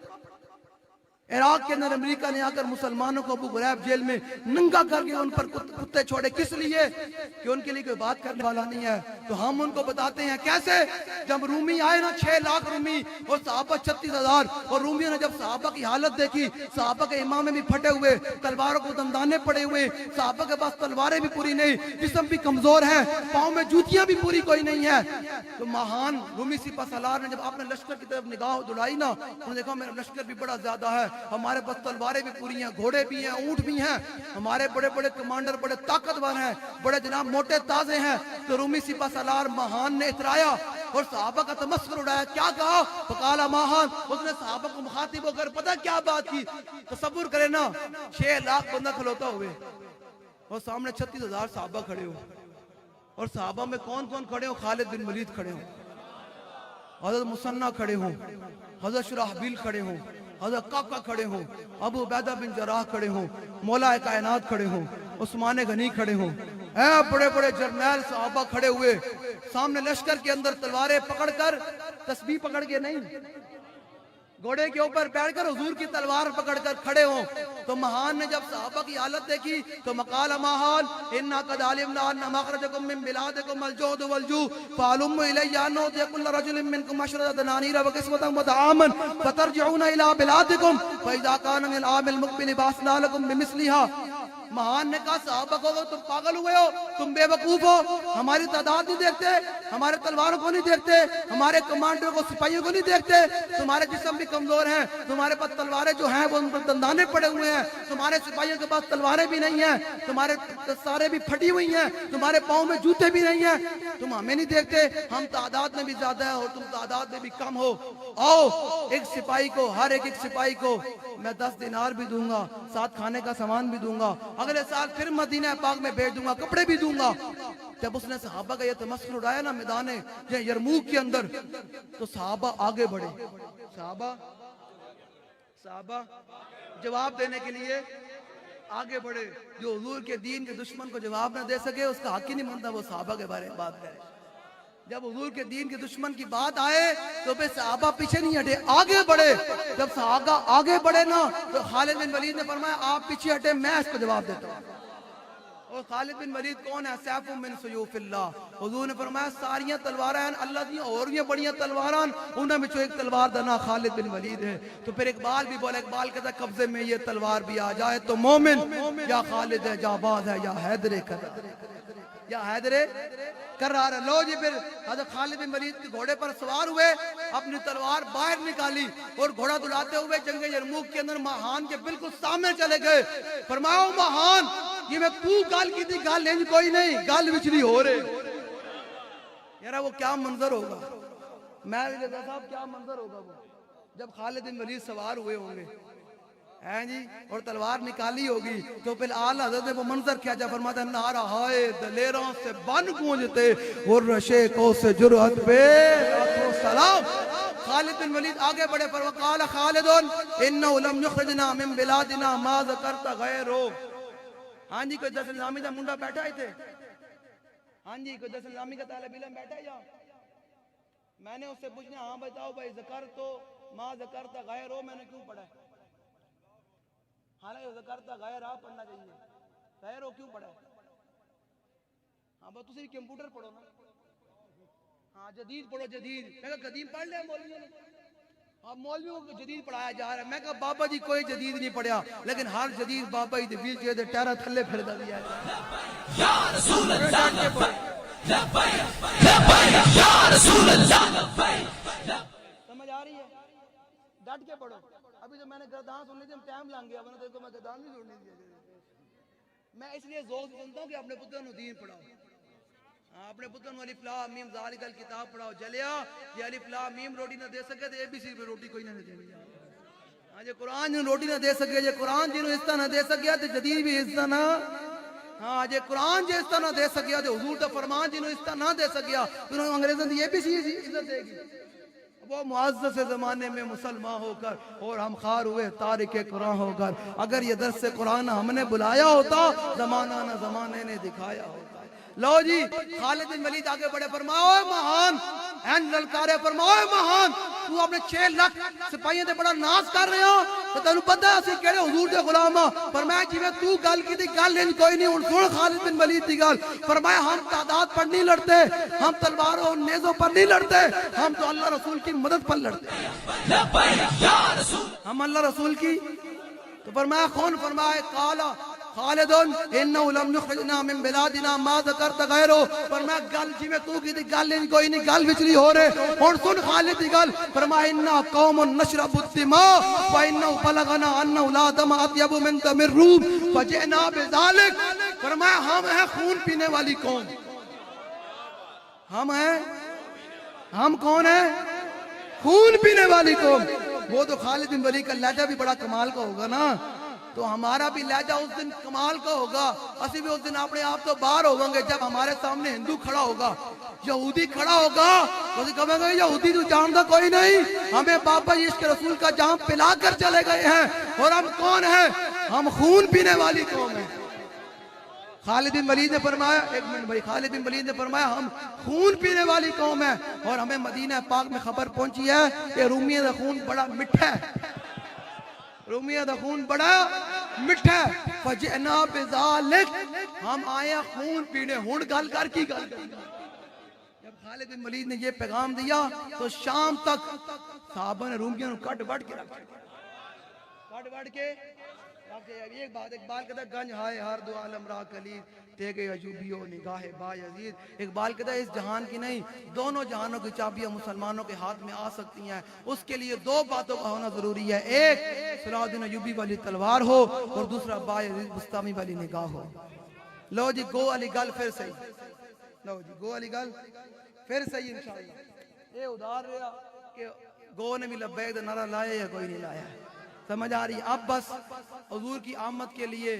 عراق کے اندر امریکہ نے آ کر مسلمانوں کو ابو غریب جیل میں ننگا کر کے ان پر کتے چھوڑے کس لیے کہ ان کے لیے کوئی بات کرنے والا نہیں ہے تو ہم ان کو بتاتے ہیں کیسے جب رومی آئے نا 6 لاکھ رومی اور صحابہ 36,000 اور رومیوں نے جب صحابہ کی حالت دیکھی صحابہ کے امامے بھی پھٹے ہوئے تلواروں کو دندانے پڑے ہوئے صحابہ کے پاس تلواریں بھی پوری نہیں جسم بھی کمزور ہے پاؤں میں جوتیاں بھی پوری کوئی نہیں ہے تو مہان رومی سپہ سالار نے جب اپنے لشکر کی طرف نگاہ دڑائی نا انہوں نے دیکھا میرا لشکر بھی بڑا زیادہ ہے ہمارے پاس تلواریں بھی پوری ہیں گھوڑے بھی ہیں اونٹ بھی ہیں ہمارے بڑے بڑے کمانڈر بڑے طاقتور ہیں بڑے جناب موٹے تازے ہیں تو رومی سپہ سالار مہان نے اترایا اور صحابہ کا تمسخر اڑایا کیا کہا فقالا مہان اس نے صحابہ کو مخاطب ہو کر پتہ کیا بات کی تصور کرے نا 6 لاکھ بندہ کھلوتا ہوئے اور سامنے 36,000 صحابہ کھڑے ہو اور صحابہ میں کون کون کھڑے ہو خالد بن ولید کھڑے ہو حضرت مصنع کھڑے ہوں حضرت شرحبیل کھڑے ہوں حضرت کاکا کھڑے ہوں ابو عبیدہ بن جراح کھڑے ہوں مولا کائنات کھڑے ہوں عثمان غنی کھڑے ہوں اے بڑے بڑے جرنیل صحابہ کھڑے ہوئے سامنے لشکر کے اندر تلواریں پکڑ کر تسبیح پکڑ کے نہیں گھوڑے کے اوپر بیٹھ کر حضور کی تلوار پکڑ کر کھڑے ہوں. تو مہان نے جب صحابہ کی حالت دیکھی تو مقال ماحال انا قد علمنا ان مخرجکم من بلادکم الجهد والجوع فعلم الی ان اعطي كل رجل منكم 10 دنانير وكسوة وطعاما فترجعون الى بلادکم فاذا كان من العام المقبل بعثنا لكم بمثلها. مہان نے کہا صحابہ کو تم پاگل ہوئے ہو, تم بے وقوف ہو, ہماری تعداد نہیں دیکھتے, ہمارے تلواروں کو نہیں دیکھتے, ہمارے کمانڈر کو سپاہیوں کو نہیں دیکھتے, تمہارے جسم بھی کمزور ہیں, تمہارے پاس تلواریں جو ہیں وہ ان پر دندانے پڑے ہوئے ہیں, تمہارے سپاہیوں کے پاس تلواریں بھی نہیں ہیں, تمہارے دستاریں بھی پھٹی ہوئی ہیں, تمہارے پاؤں میں جوتے بھی نہیں ہیں, تم ہمیں نہیں دیکھتے, ہم تعداد میں بھی زیادہ ہیں اور تم تعداد میں بھی کم ہو. آؤ ایک سپاہی کو, ہر ایک سپاہی کو میں 10 دینار بھی دوں گا, ساتھ کھانے کا سامان بھی دوں گا, اگلے سال پھر مدینہ پاک میں بھیج دوں گا, کپڑے بھی دوں گا. جب اس نے صحابہ کا یہ تمثل اڑایا نا میدان یرموک کے اندر, تو صحابہ آگے بڑھے. صحابہ جواب دینے کے لیے آگے بڑھے. جو حضور کے دین کے دشمن کو جواب نہ دے سکے اس کا حق ہی نہیں بنتا وہ صحابہ کے بارے میں بات کرے. جب حضور کے دین کے دشمن کی بات آئے تو پھر صحابہ پیچھے نہیں ہٹے, آگے بڑھے. جب صحابہ آگے بڑھے نا تو خالد بن ولید نے فرمایا آپ پیچھے ہٹے, میں اس کو جواب دیتا ہوں. اور خالد بن ولید کون ہے؟ سیف من سیوف اللہ. حضور نے فرمایا ساریاں تلواریں ہیں اللہ دیاں اور بھی بڑیاں تلواراں, انہاں میں جو ایک تلوار دنا خالد بن ولید ہے. تو پھر اقبال بھی بولا, اقبال کہتا ہے قبضے میں یہ تلوار بھی آ جائے تو مومن یا خالد ہے جاباز ہے یا حیدر کرار, یا حیدر کرار ہے. لو جی پھر حضرت خالد بن ولید کے گھوڑے پر سوار ہوئے, اپنی تلوار باہر نکالی اور گھوڑا دلاتے ہوئے جنگ یرموک کے اندر مہان کے بالکل سامنے چلے گئے. فرمایا مہان یہ میں تو گال کی تھی, گال لینج کوئی نہیں, گال وچلی ہو رہے. یارا وہ کیا منظر ہوگا, میں رضا صاحب کیا منظر ہوگا وہ جب خالد بن ولید سوار ہوئے ہوں گے ہیں جی, اور تلوار نکالی ہوگی. تو پھر آل حضرت نے وہ منظر کیا جب فرماتا ہے نعرہ ہائے دلیروں سے بن گونجتے اور رشے کو سے جرأت پہ سلام. خالد بن ولید آگے بڑھے پر وقال خالد انه لم يخرجنا من بلادنا ما ذکرت غیرو. ہاں جی کوئی درس نظامی کا منڈا بیٹھا ہی تھے, ہاں جی کوئی درس نظامی کا طالب علم بیٹھا ہے یا میں نے اس سے پوچھنا ہاں بتاؤ بھائی ذکر تو ما ذکرت غیرو میں نے کیوں پڑھا ہے؟ حالانکہ ذکرت غیر آپ پڑھنا چاہیے, غیرو کیوں پڑھا ہے؟ ہاں بس تسی کمپیوٹر پڑھو نا, ہاں جدید پڑھو جدید. میں کہا قدیم پڑھ لیا مولویوں نے, اب مولویوں کو جدید پڑھایا جا رہا ہے. میں کہا بابا جی کوئی جدید نہیں پڑھیا, لیکن ہر جدید بابا جی ویل چیئر دے ٹیرا تھلے پھر دیا یا رسول اللہ لبیک لبیک یا رسول اللہ لبیک. سمجھ آ رہی ہے؟ ڈٹ کے پڑھو. ابھی جو میں نے گردان سن لی تھی, ہم ٹائم لانگ گیا, ورنہ تو میں گردان نہیں سننی دیا. میں اس لیے زور سنتا ہوں کہ اپنے پتر نو دین پڑھاؤ, اپنے پتر نو الف لام میم ذالک الکتاب پڑھاؤ. جلیا یہ الف لام میم روٹی نہ دے سکے تو اے بی سی پہ روٹی کوئی نہ دے. ہاں یہ قرآن جنہوں روٹی نہ دے سکے, یہ قرآن جنہوں اس طرح نہ دے سکیا تو جدید بھی اس طرح نہ, ہاں یہ قرآن جو اس طرح نہ دے سکیا تو حضور کا فرمان جنہوں اس طرح نہ دے سکیا تو انہوں انگریزوں نے یہ بھی سی عزت دے گی. وہ معزز زمانے میں مسلمان ہو کر اور ہم خار ہوئے تارک قرآن ہو کر. اگر یہ درس قرآن ہم نے بلایا ہوتا, زمانہ نہ زمانے نے دکھایا ہوتا. لو جی خالد بن ولید آگے بڑے, فرماؤ مہان این للکارے, فرماؤ مہان تو اپنے 6 لاکھ سپاہیوں تے بڑا ناز کر رہے ہو تو تینوں پتہ ہے اسی کیڑے حضور دے غلام ہاں. فرمایا جویں تو گل کی تھی گل انج کوئی نہیں. ہن سن خالد بن ولید دی گل, فرمایا ہم تعداد پر نہیں لڑتے, ہم تلواروں اور نیزوں پر نہیں لڑتے, ہم تو اللہ رسول کی مدد پر لڑتے ہیں. ہم اللہ رسول کی. تو فرمایا کون؟ فرمایا قالا خالد انه لم يخرجنا من بلادنا ما ذكرت غيره. فرمایا گل جی میں تو کی تھی گل نہیں کوئی نہیں, گل وچلی ہو رہے. ہن سن خالد دی گل, فرمایا انا قوم نشرب الدماء فانه بلغنا انه لا دم اطيب من دم الروم فجئنا بذلك. فرمایا ہم ہیں خون پینے والی قوم. ہم ہیں, ہم کون ہیں؟ خون پینے والی قوم. وہ تو خالد بن ولید کا لہجہ بھی بڑا کمال کا ہوگا نا, تو ہمارا بھی لہجہ اس دن کمال کا ہوگا. اسی بھی اس دن اپنے آپ تو باہر ہوگیں گے جب ہمارے سامنے ہندو کھڑا ہوگا, یہودی کھڑا ہوگا, تو اسی کہیں گے یہودی تو جانتا کوئی نہیں, ہمیں بابا عشق رسول کا جام پلا کر چلے گئے ہیں. اور ہم کون ہیں؟ ہم خون پینے والی قوم ہیں. خالد بن ولید نے فرمایا، ایک منٹ بھائی، خالد بن ولید نے فرمایا ہم خون پینے والی قوم ہے اور ہمیں مدینہ پاک میں خبر پہنچی ہے کہ رومیہ دا خون بڑا میٹھا ہے، رومیہ دا خون بڑا میٹھا ہے، فجئنا بذالک، ہم آئے خون پینے، ہون گل کر کی گل کر۔ جب خالد بن ولید نے یہ پیغام دیا تو شام تک صحابہ نے رومیوں کو کٹ وٹ کے رکھا، کٹ وٹ کے ایک بات اقبال کہتا ہے، گنج ہائے ہر دو عالم را کلید تیگے عجوبیوں نگاہ با یزید۔ اقبال کہتا ہے اس جہان کی نہیں، دونوں جہانوں کی چابیاں مسلمانوں کے ہاتھ میں آ سکتی ہیں، اس کے لیے دو باتوں کا ہونا ضروری ہے، ایک صلاح الدین ایوبی والی تلوار ہو اور دوسرا با یزید بستامی والی نگاہ ہو۔ لو جی گو علی گل پھر صحیح، لو جی گو علی گل پھر صحیح انشاءاللہ۔ یہ ادھار رہا کہ گو نے بھی لبیک دا نعرہ لایا یا کوئی نہیں لایا، سمجھ آ رہی؟ اب بس حضور کی آمد کے لیے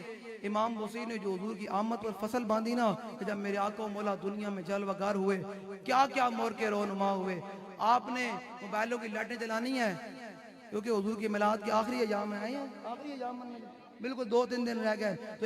امام حسین نے جو حضور کی آمد پر فصل باندھی نا، کہ جب میرے آقا و مولا دنیا میں جلوہ گر ہوئے، کیا کیا مور کے رونما ہوئے، آپ نے موبائلوں کی لائٹیں جلانی ہے کیونکہ حضور کی میلاد کے آخری ایام میں آئے ہیں، آخری ایام میں بالکل 2-3 دن رہ گئے تو